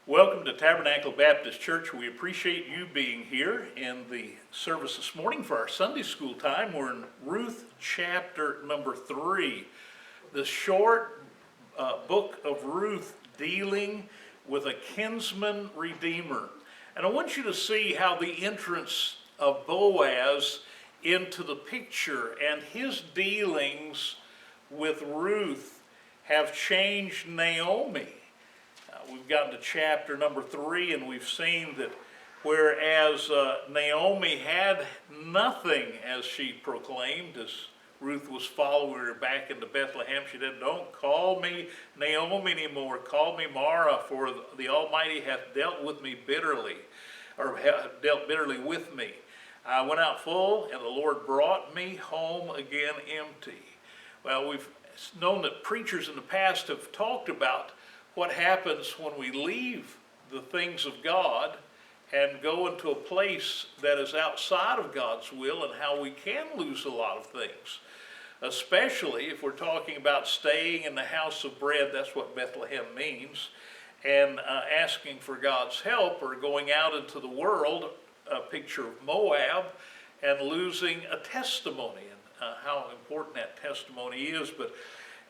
Welcome to Tabernacle Baptist Church. We appreciate you being here in the service this morning for our Sunday school time. We're in Ruth chapter number 3, the short book of Ruth dealing with a kinsman redeemer. And I want you to see how the entrance of Boaz into the picture and his dealings with Ruth have changed Naomi. We've gotten to chapter number 3, and we've seen that whereas Naomi had nothing, as she proclaimed, as Ruth was following her back into Bethlehem, she said, "Don't call me Naomi anymore, call me Mara, for the Almighty hath dealt with me bitterly, or dealt bitterly with me. I went out full, and the Lord brought me home again empty." Well, we've known that preachers in the past have talked about what happens when we leave the things of God and go into a place that is outside of God's will, and how we can lose a lot of things. Especially if we're talking about staying in the house of bread, that's what Bethlehem means, and asking for God's help, or going out into the world, a picture of Moab, and losing a testimony, and how important that testimony is. But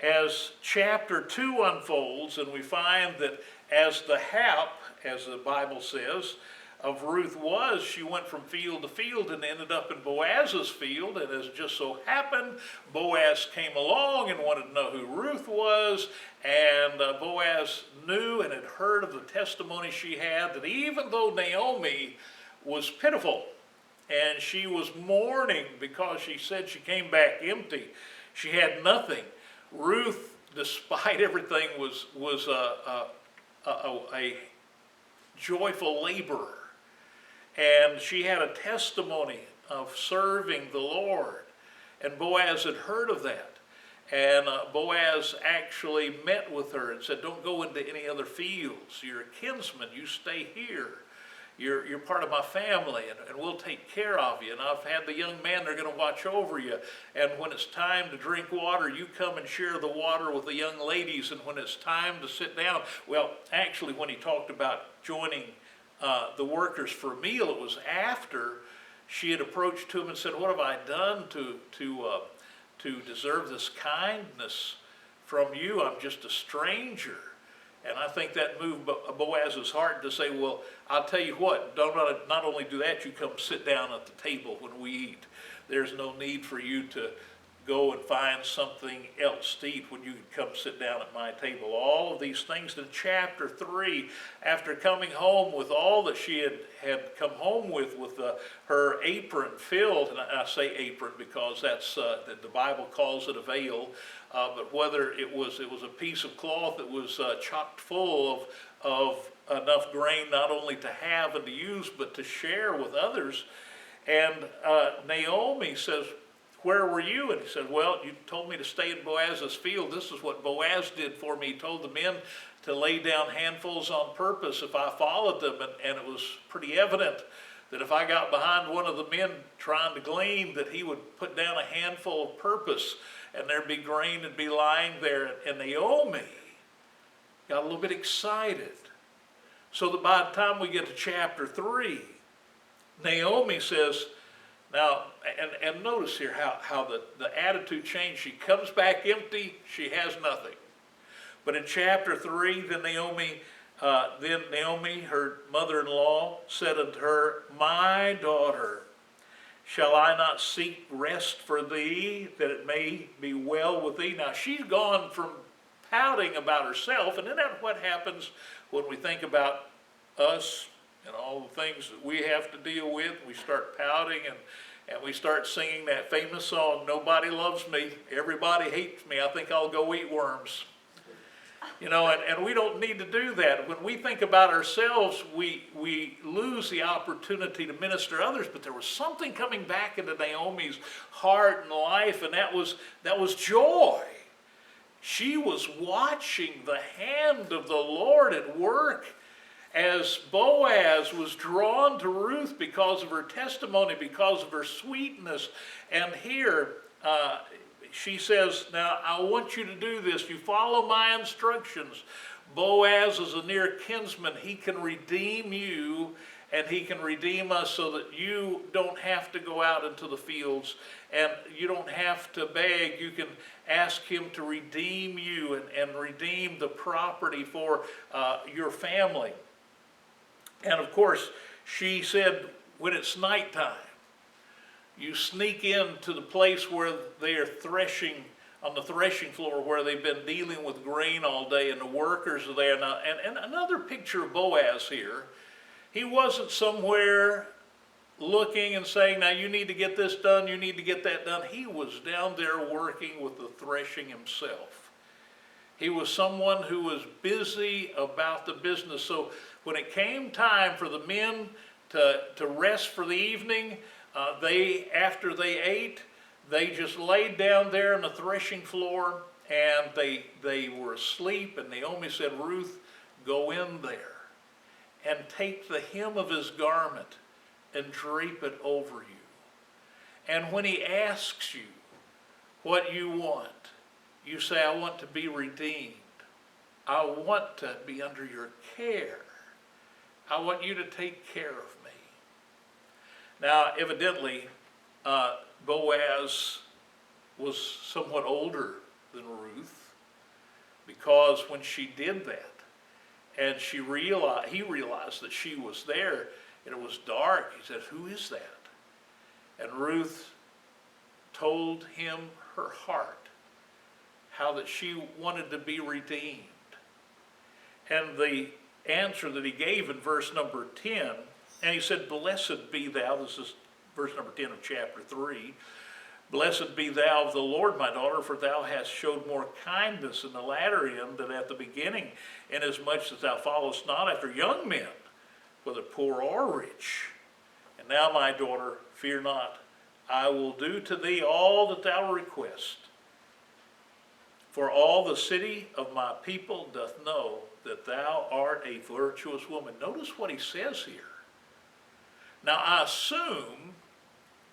as chapter 2 unfolds, and we find that as the hap, as the Bible says, of Ruth was, she went from field to field and ended up in Boaz's field. And as just so happened, Boaz came along and wanted to know who Ruth was, and Boaz knew and had heard of the testimony she had, that even though Naomi was pitiful and she was mourning because she said she came back empty, she had nothing, Ruth, despite everything, was a joyful laborer, and she had a testimony of serving the Lord, and Boaz had heard of that, and Boaz actually met with her and said, "Don't go into any other fields. You're a kinsman. You stay here. You're part of my family, and we'll take care of you. And I've had the young men, they're going to watch over you. And when it's time to drink water, you come and share the water with the young ladies. And when it's time to sit down," well, actually, when he talked about joining the workers for a meal, it was after she had approached to him and said, "What have I done to deserve this kindness from you? I'm just a stranger." And I think that moved Boaz's heart to say, "Well, I'll tell you what, not only do that, you come sit down at the table when we eat. There's no need for you to go and find something else to eat when you can come sit down at my table." All of these things in chapter 3, after coming home with all that she had come home with her apron filled, and I say apron because that's the Bible calls it a veil, but whether it was a piece of cloth that was chocked full of enough grain not only to have and to use, but to share with others. And Naomi says, "Where were you?" And he said, "Well, you told me to stay in Boaz's field. This is what Boaz did for me. He told the men to lay down handfuls on purpose if I followed them." And it was pretty evident that if I got behind one of the men trying to glean, that he would put down a handful of purpose, and there'd be grain that'd be lying there. And Naomi got a little bit excited. So that by the time we get to chapter 3, Naomi says, now, and notice here how the attitude changed. She comes back empty, she has nothing. But in chapter 3, then Naomi, her mother-in-law, said unto her, "My daughter, shall I not seek rest for thee, that it may be well with thee?" Now, she's gone from pouting about herself, and isn't that what happens when we think about us and all the things that we have to deal with? We start pouting, and we start singing that famous song, "Nobody loves me, everybody hates me, I think I'll go eat worms." You know, and we don't need to do that. When we think about ourselves, we lose the opportunity to minister to others. But there was something coming back into Naomi's heart and life, and that was joy. She was watching the hand of the Lord at work as Boaz was drawn to Ruth because of her testimony, because of her sweetness. And here she says, "Now I want you to do this. You follow my instructions. Boaz is a near kinsman. He can redeem you, and he can redeem us so that you don't have to go out into the fields and you don't have to beg. You can ask him to redeem you and redeem the property for your family. And of course, she said, when it's nighttime, you sneak into the place where they are threshing, on the threshing floor where they've been dealing with grain all day, and the workers are there now. And another picture of Boaz here, he wasn't somewhere looking and saying, now you need to get this done, you need to get that done. He was down there working with the threshing himself. He was someone who was busy about the business. So when it came time for the men to rest for the evening, after they ate, they just laid down there on the threshing floor, and they were asleep. And Naomi said, Ruth, go in there and take the hem of his garment and drape it over you. And when he asks you what you want, you say, I want to be redeemed. I want to be under your care. I want you to take care of me. Now, evidently, Boaz was somewhat older than Ruth, because when she did that, and he realized that she was there, and it was dark, he said, who is that? And Ruth told him her heart, how that she wanted to be redeemed. And the answer that he gave in verse number 10, and he said, blessed be thou, this is verse number 10 of chapter 3, blessed be thou of the Lord, my daughter, for thou hast showed more kindness in the latter end than at the beginning, inasmuch as thou followest not after young men, whether poor or rich. And now, my daughter, fear not, I will do to thee all that thou request. For all the city of my people doth know that thou art a virtuous woman. Notice what he says here. Now, I assume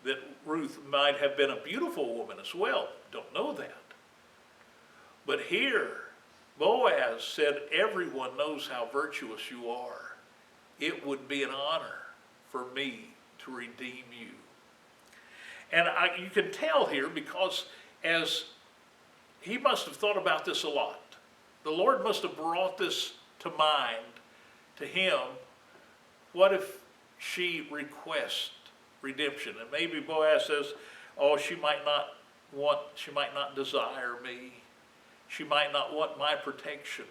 that Ruth might have been a beautiful woman as well. Don't know that. But here, Boaz said, everyone knows how virtuous you are. It would be an honor for me to redeem you. And you can tell here, because as he must have thought about this a lot. The Lord must have brought this to mind to him. What if she requests redemption? And maybe Boaz says, oh, she might not desire me. She might not want my protection.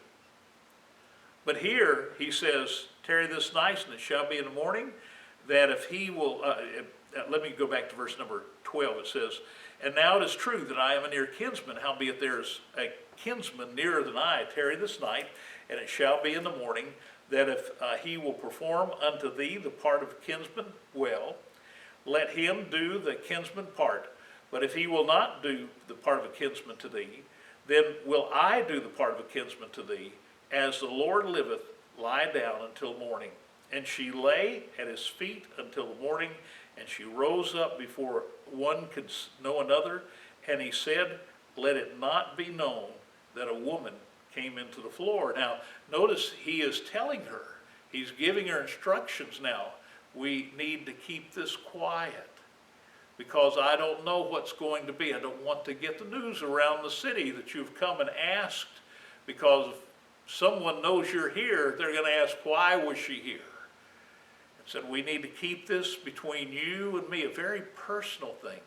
But here he says, tarry this night, and it shall be in the morning, that if he will, let me go back to verse number 12. It says, and now it is true that I am a near kinsman, howbeit there is a kinsman nearer than I. Tarry this night, and it shall be in the morning, that if he will perform unto thee the part of a kinsman, well, let him do the kinsman part. But if he will not do the part of a kinsman to thee, then will I do the part of a kinsman to thee. As the Lord liveth, lie down until morning. And she lay at his feet until the morning, and she rose up before one could know another. And he said, let it not be known that a woman came into the floor. Now, notice he is telling her, he's giving her instructions now. We need to keep this quiet, because I don't know what's going to be. I don't want to get the news around the city that you've come and asked, because if someone knows you're here, they're going to ask, why was she here? And said, we need to keep this between you and me, a very personal thing.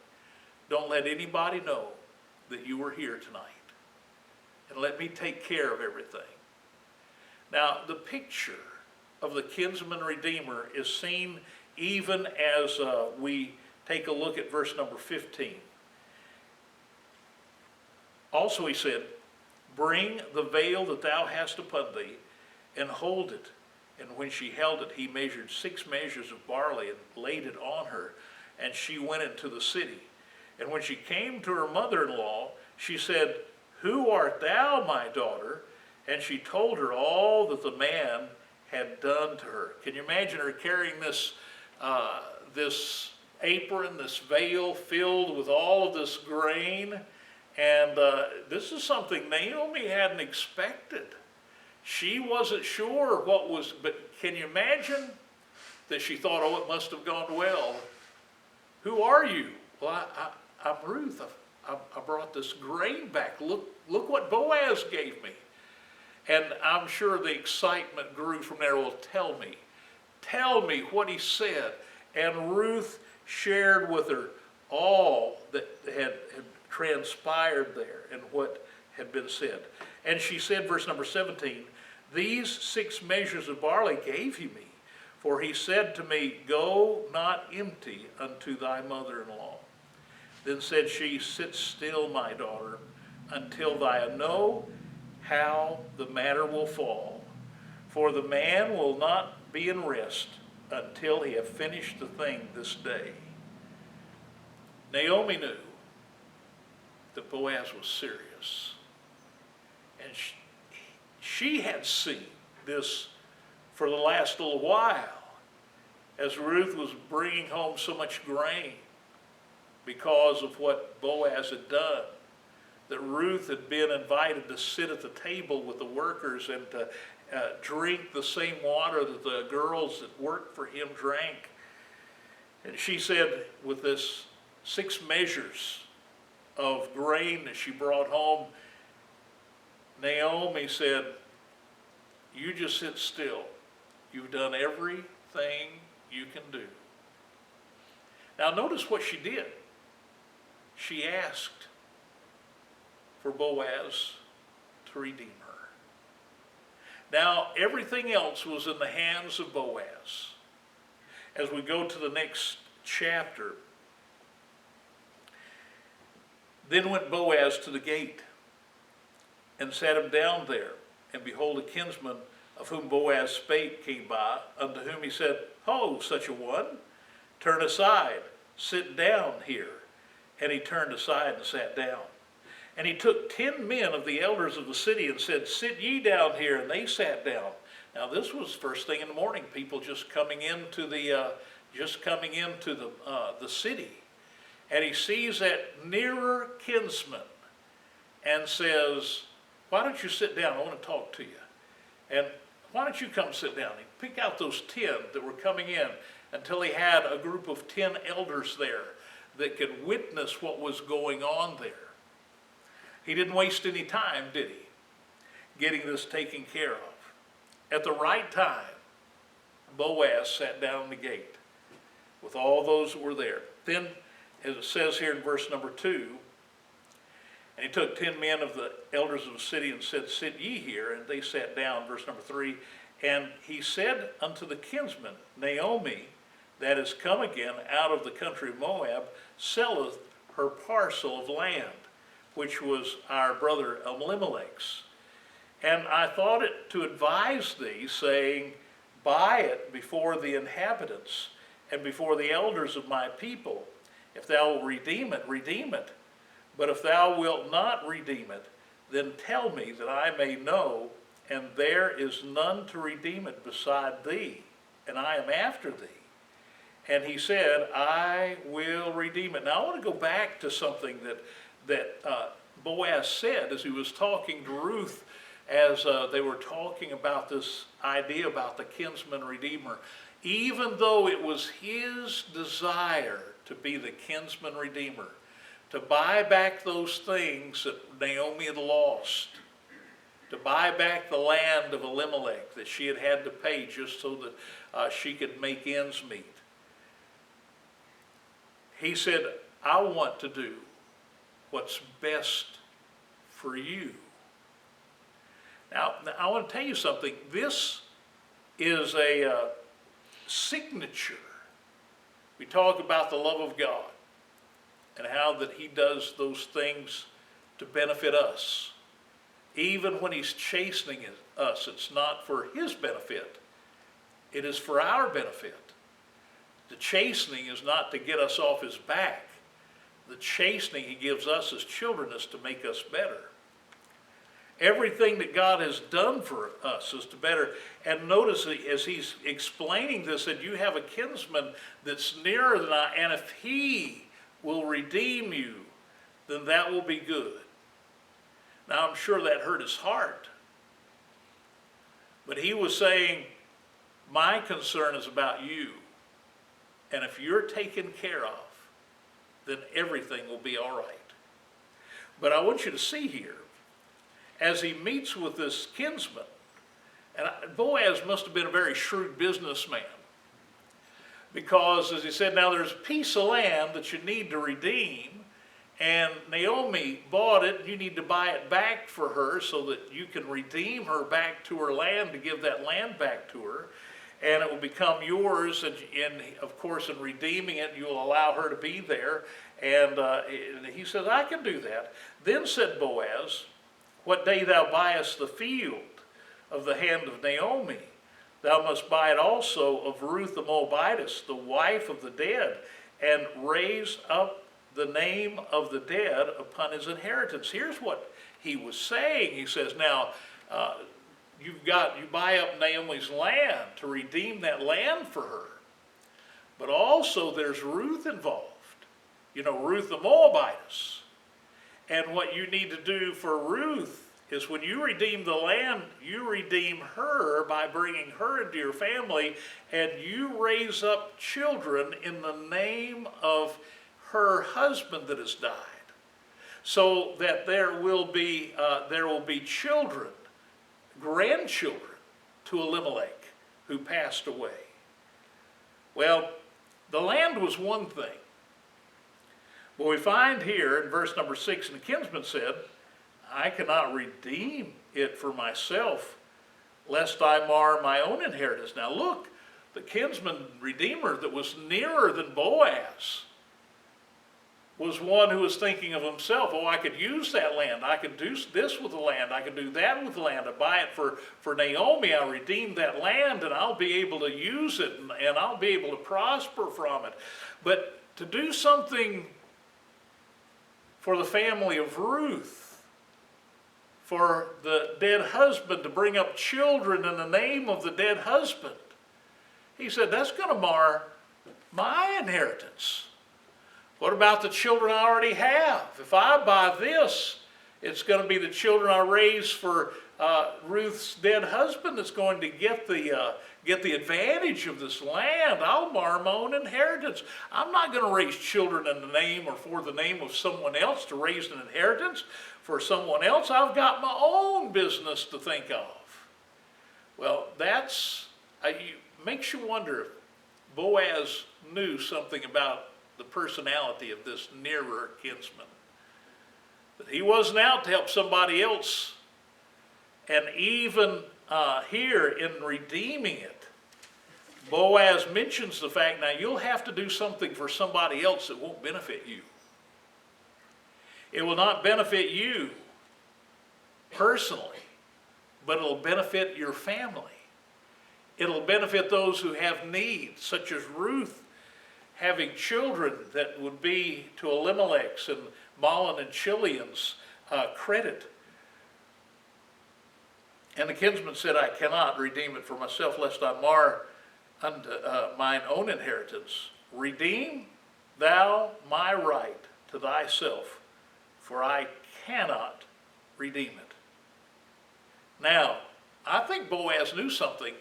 Don't let anybody know that you were here tonight. And let me take care of everything. Now, the picture of the kinsman redeemer is seen even as we take a look at verse number 15. Also he said, bring the veil that thou hast upon thee, and hold it. And when she held it, he measured 6 measures of barley and laid it on her, and she went into the city. And when she came to her mother-in-law, she said, who art thou, my daughter? And she told her all that the man had done to her. Can you imagine her carrying this apron, this veil filled with all of this grain? And this is something Naomi hadn't expected. She wasn't sure what was, but can you imagine that she thought, oh, it must have gone well. Who are you? Well, I'm Ruth. I brought this grain back. Look what Boaz gave me. And I'm sure the excitement grew from there. Well, tell me what he said. And Ruth shared with her all that had transpired there and what had been said. And she said, verse number 17, these 6 measures of barley gave he me, for he said to me, go not empty unto thy mother-in-law. Then said she, sit still, my daughter, until thou know how the matter will fall. For the man will not be in rest until he have finished the thing this day. Naomi knew that Boaz was serious. And she had seen this for the last little while as Ruth was bringing home so much grain because of what Boaz had done. That Ruth had been invited to sit at the table with the workers and to drink the same water that the girls that worked for him drank. And she said, with this 6 measures of grain that she brought home, Naomi said, you just sit still. You've done everything you can do. Now notice what she did. She asked for Boaz to redeem her. Now everything else was in the hands of Boaz. As we go to the next chapter, then went Boaz to the gate and sat him down there. And behold, a kinsman of whom Boaz spake came by, unto whom he said, ho, such a one, turn aside, sit down here. And he turned aside and sat down. And he took 10 men of the elders of the city and said, sit ye down here. And they sat down. Now this was first thing in the morning, people just coming into the city. And he sees that nearer kinsman and says, why don't you sit down? I want to talk to you. And why don't you come sit down? He picked out those 10 that were coming in until he had a group of 10 elders there that could witness what was going on there. He didn't waste any time, did he, getting this taken care of. At the right time, Boaz sat down in the gate with all those that were there. Then, as it says here in verse number 2, and he took 10 men of the elders of the city and said, sit ye here. And they sat down, verse number 3. And he said unto the kinsman, Naomi, that is come again out of the country of Moab, selleth her parcel of land, which was our brother Elimelech's. And I thought it to advise thee, saying, buy it before the inhabitants and before the elders of my people. If thou wilt redeem it, redeem it. But if thou wilt not redeem it, then tell me that I may know, and there is none to redeem it beside thee, and I am after thee. And he said, I will redeem it. Now I want to go back to something that Boaz said as he was talking to Ruth, as they were talking about this idea about the kinsman redeemer. Even though it was his desire to be the kinsman redeemer, to buy back those things that Naomi had lost, to buy back the land of Elimelech that she had had to pay just so that she could make ends meet. He said, I want to do what's best for you. Now I want to tell you something. This is a signature. We talk about the love of God and how that he does those things to benefit us. Even when he's chastening us, it's not for his benefit. It is for our benefit. The chastening is not to get us off his back. The chastening he gives us as children is to make us better. Everything that God has done for us is to better. And notice as he's explaining this, that you have a kinsman that's nearer than I, and if he will redeem you, then that will be good. Now I'm sure that hurt his heart. But he was saying, my concern is about you. And if you're taken care of, then everything will be all right. But I want you to see here, as he meets with this kinsman, and Boaz must have been a very shrewd businessman, because as he said, now there's a piece of land that you need to redeem, and Naomi bought it, and you need to buy it back for her so that you can redeem her back to her land, to give that land back to her, and it will become yours, and of course in redeeming it you'll allow her to be there. And he says, I can do that. Then said Boaz, what day thou buyest the field of the hand of Naomi, thou must buy it also of Ruth the Moabitess, the wife of the dead, and raise up the name of the dead upon his inheritance. Here's what he was saying. He says, now, you buy up Naomi's land to redeem that land for her. But also there's Ruth involved. You know, Ruth the Moabitess. And what you need to do for Ruth is when you redeem the land, you redeem her by bringing her into your family, and you raise up children in the name of her husband that has died, so that there will be children, grandchildren to Elimelech who passed away. Well, the land was one thing. But we find here in verse number 6, and the kinsman said, I cannot redeem it for myself, lest I mar my own inheritance. Now look, the kinsman redeemer that was nearer than Boaz was one who was thinking of himself. Oh, I could use that land. I could do this with the land. I could do that with the land. I buy it for Naomi. I'll redeem that land, and I'll be able to use it, and I'll be able to prosper from it. But to do something for the family of Ruth, for the dead husband to bring up children in the name of the dead husband, he said, that's going to mar my inheritance. What about the children I already have? If I buy this, it's going to be the children I raise for Ruth's dead husband that's going to get the advantage of this land. I'll mar my own inheritance. I'm not going to raise children in the name or for the name of someone else to raise an inheritance for someone else. I've got my own business to think of. Well, makes you wonder if Boaz knew something about the personality of this nearer kinsman. That he wasn't out to help somebody else. And even here in redeeming it, Boaz mentions the fact, now you'll have to do something for somebody else that won't benefit you. It will not benefit you personally, but it'll benefit your family. It'll benefit those who have needs, such as Ruth having children that would be to Elimelech's and Mahlon and Chilion's credit. And the kinsman said, I cannot redeem it for myself, lest I mar unto mine own inheritance. Redeem thou my right to thyself, for I cannot redeem it. Now, I think Boaz knew something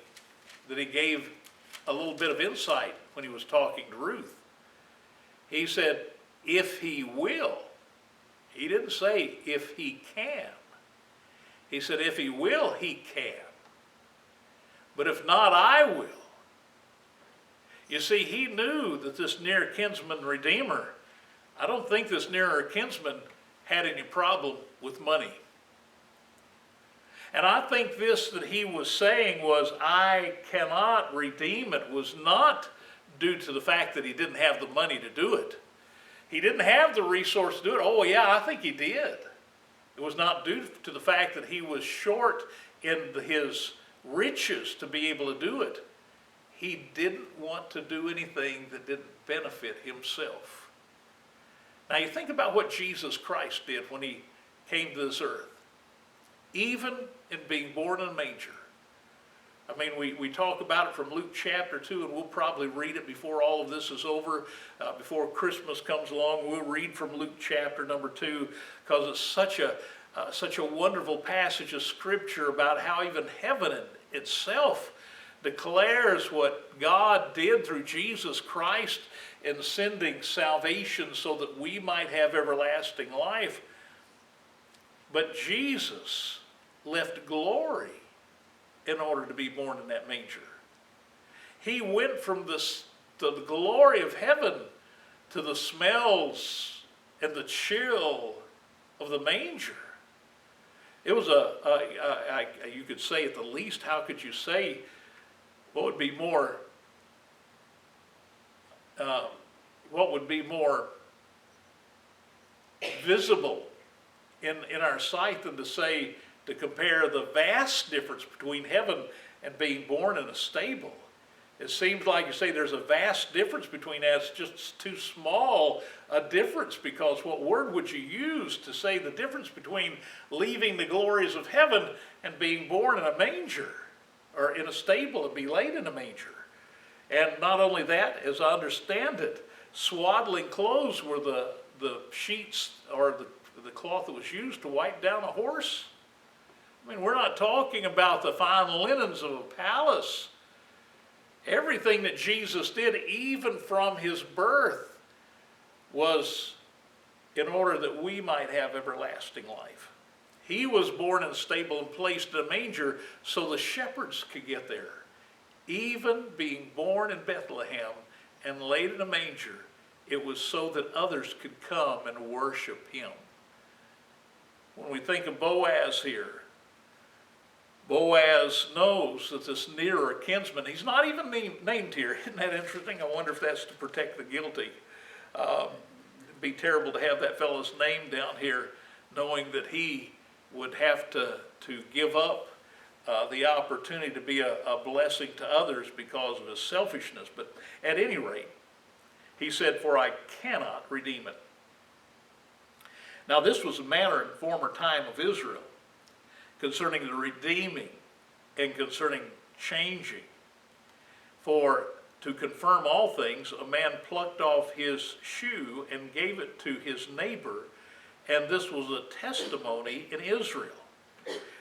that he gave a little bit of insight when he was talking to Ruth. He said, if he will. He didn't say if he can. He said, if he will, he can. But if not, I will. You see, he knew that this near kinsman redeemer, I don't think this nearer kinsman had any problem with money. And I think this that he was saying was, I cannot redeem it, was not due to the fact that he didn't have the money to do it. He didn't have the resource to do it. Oh yeah, I think he did. It was not due to the fact that he was short in his riches to be able to do it. He didn't want to do anything that didn't benefit himself. Now you think about what Jesus Christ did when he came to this earth. Even in being born in a manger. I mean, we talk about it from Luke chapter 2, and we'll probably read it before all of this is over. Before Christmas comes along, we'll read from Luke chapter number 2, because it's such a wonderful passage of Scripture about how even heaven itself declares what God did through Jesus Christ in sending salvation so that we might have everlasting life. But Jesus left glory in order to be born in that manger. He went from the glory of heaven to the smells and the chill of the manger. It was you could say at the least, how could you say, what would be more visible in our sight than to compare the vast difference between heaven and being born in a stable. It seems like you say there's a vast difference between that. It's just too small a difference, because what word would you use to say the difference between leaving the glories of heaven and being born in a manger, or in a stable and be laid in a manger? And not only that, as I understand it, swaddling clothes were the sheets or the cloth that was used to wipe down a horse. I mean, we're not talking about the fine linens of a palace. Everything that Jesus did, even from his birth, was in order that we might have everlasting life. He was born in a stable and placed in a manger so the shepherds could get there. Even being born in Bethlehem and laid in a manger, it was so that others could come and worship him. When we think of Boaz here, Boaz knows that this nearer kinsman, he's not even named here. Isn't that interesting? I wonder if that's to protect the guilty. It'd be terrible to have that fellow's name down here, knowing that he would have to give up the opportunity to be a blessing to others because of his selfishness. But at any rate, he said, "For I cannot redeem it." Now this was a manner in former time of Israel concerning the redeeming and concerning changing. For to confirm all things, a man plucked off his shoe and gave it to his neighbor, and this was a testimony in Israel.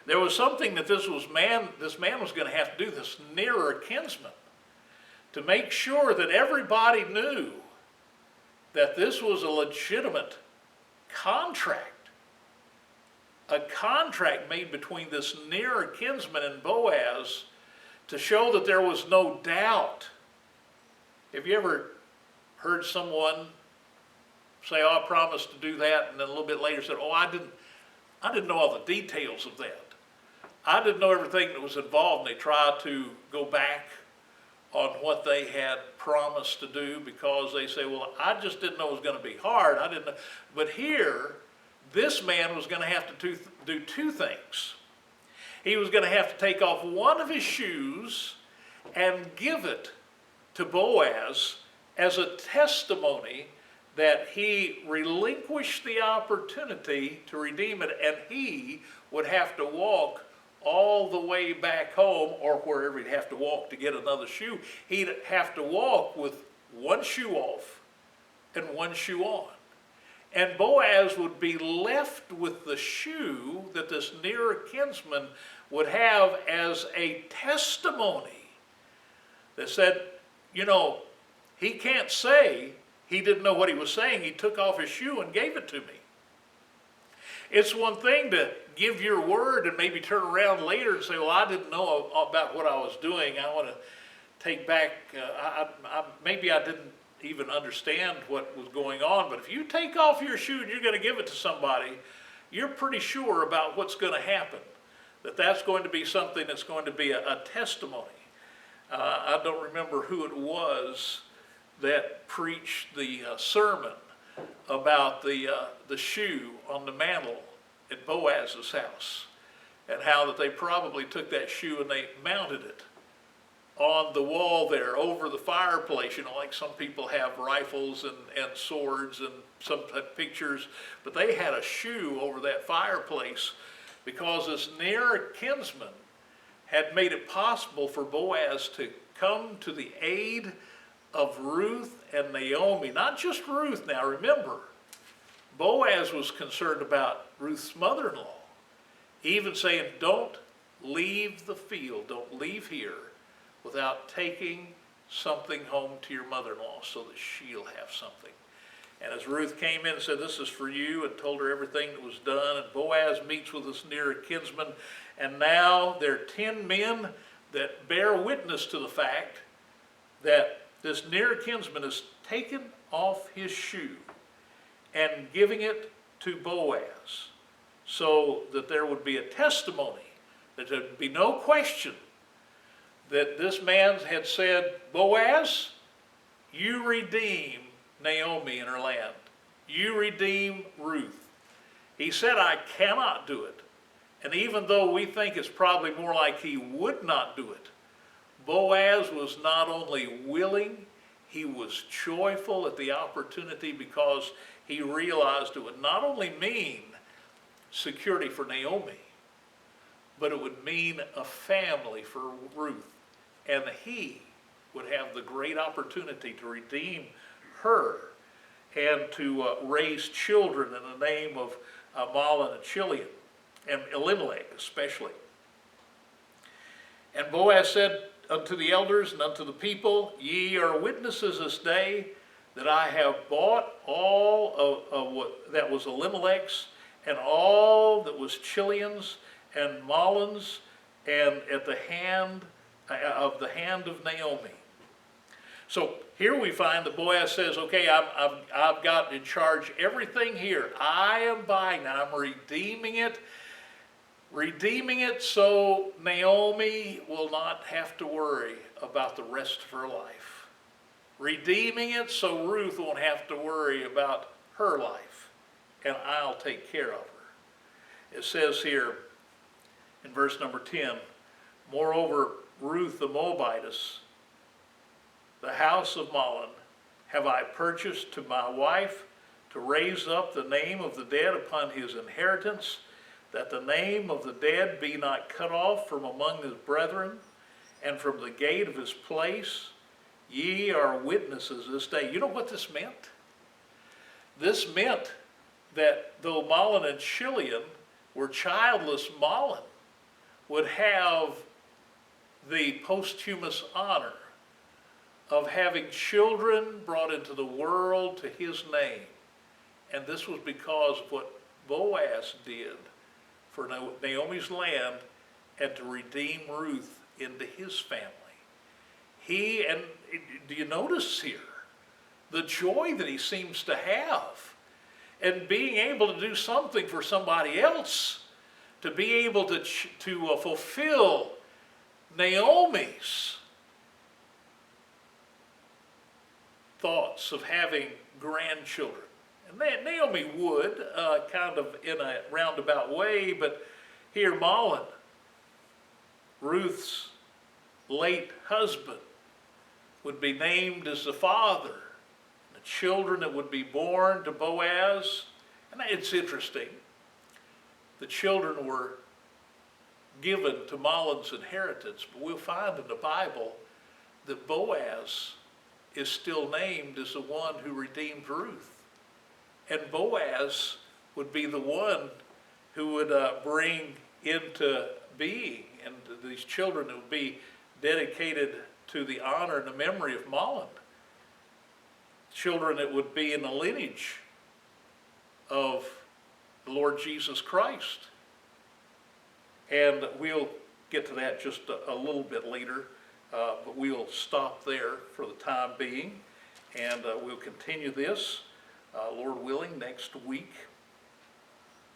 There was something that this man was going to have to do, this nearer kinsman, to make sure that everybody knew that this was a legitimate contract. A contract made between this nearer kinsman and Boaz to show that there was no doubt. Have you ever heard someone say, "Oh, I promised to do that," and then a little bit later said, "Oh, I didn't know all the details of that. I didn't know everything that was involved," and they tried to go back on what they had promised to do because they say, "Well, I just didn't know it was going to be hard. I didn't know." But here, this man was going to have to do two things. He was going to have to take off one of his shoes and give it to Boaz as a testimony that he relinquished the opportunity to redeem it, and he would have to walk all the way back home, or wherever he'd have to walk to get another shoe. He'd have to walk with one shoe off and one shoe on. And Boaz would be left with the shoe that this nearer kinsman would have as a testimony that said, he can't say he didn't know what he was saying. He took off his shoe and gave it to me. It's one thing to give your word and maybe turn around later and say, "Well, I didn't know about what I was doing. I want to take back, maybe I didn't even understand what was going on." But if you take off your shoe and you're going to give it to somebody, you're pretty sure about what's going to happen, that's going to be something that's going to be a testimony. I don't remember who it was that preached the sermon about the shoe on the mantle at Boaz's house, and how that they probably took that shoe and they mounted it on the wall there over the fireplace, like some people have rifles and swords and some pictures, but they had a shoe over that fireplace because this nearer kinsman had made it possible for Boaz to come to the aid of Ruth and Naomi. Not just Ruth now, remember, Boaz was concerned about Ruth's mother-in-law, even saying, "Don't leave the field, don't leave here without taking something home to your mother-in-law so that she'll have something. And as Ruth came in and said, this is for you, and told her everything that was done, and Boaz meets with this near kinsman, and now there are 10 men that bear witness to the fact that this near kinsman has taken off his shoe and giving it to Boaz, so that there would be a testimony, that there would be no question that this man had said, Boaz, you redeem Naomi and her land. You redeem Ruth. He said, I cannot do it. And even though we think it's probably more like he would not do it, Boaz was not only willing, he was joyful at the opportunity, because he realized it would not only mean security for Naomi, but it would mean a family for Ruth. And he would have the great opportunity to redeem her and to raise children in the name of Mahlon and Chilion, and Elimelech especially. And Boaz said unto the elders and unto the people, ye are witnesses this day that I have bought all of what that was Elimelech's, and all that was Chilion's and Mahlon's, and at the hand of Naomi. So here we find that Boaz says, okay, I've got in charge everything here. I am buying, I'm redeeming it so Naomi will not have to worry about the rest of her life. Redeeming it so Ruth won't have to worry about her life, and I'll take care of her. It says here in verse number 10, moreover, Ruth the Moabitess, the house of Mahlon, have I purchased to my wife, to raise up the name of the dead upon his inheritance, that the name of the dead be not cut off from among his brethren, and from the gate of his place. Ye are witnesses this day. You know what this meant? This meant that though Mahlon and Chilion were childless, Mahlon would have the posthumous honor of having children brought into the world to his name. And this was because of what Boaz did for Naomi's land and to redeem Ruth into his family. And do you notice here the joy that he seems to have, and being able to do something for somebody else, to be able to fulfill Naomi's thoughts of having grandchildren. And Naomi would, kind of in a roundabout way, but here Mahlon, Ruth's late husband, would be named as the father. The children that would be born to Boaz, and it's interesting, the children were given to Mahlon's inheritance, but we'll find in the Bible that Boaz is still named as the one who redeemed Ruth. And Boaz would be the one who would bring into being, and these children would be dedicated to the honor and the memory of Mahlon. Children that would be in the lineage of the Lord Jesus Christ. And we'll get to that just a little bit later, but we'll stop there for the time being, and we'll continue this, Lord willing, next week.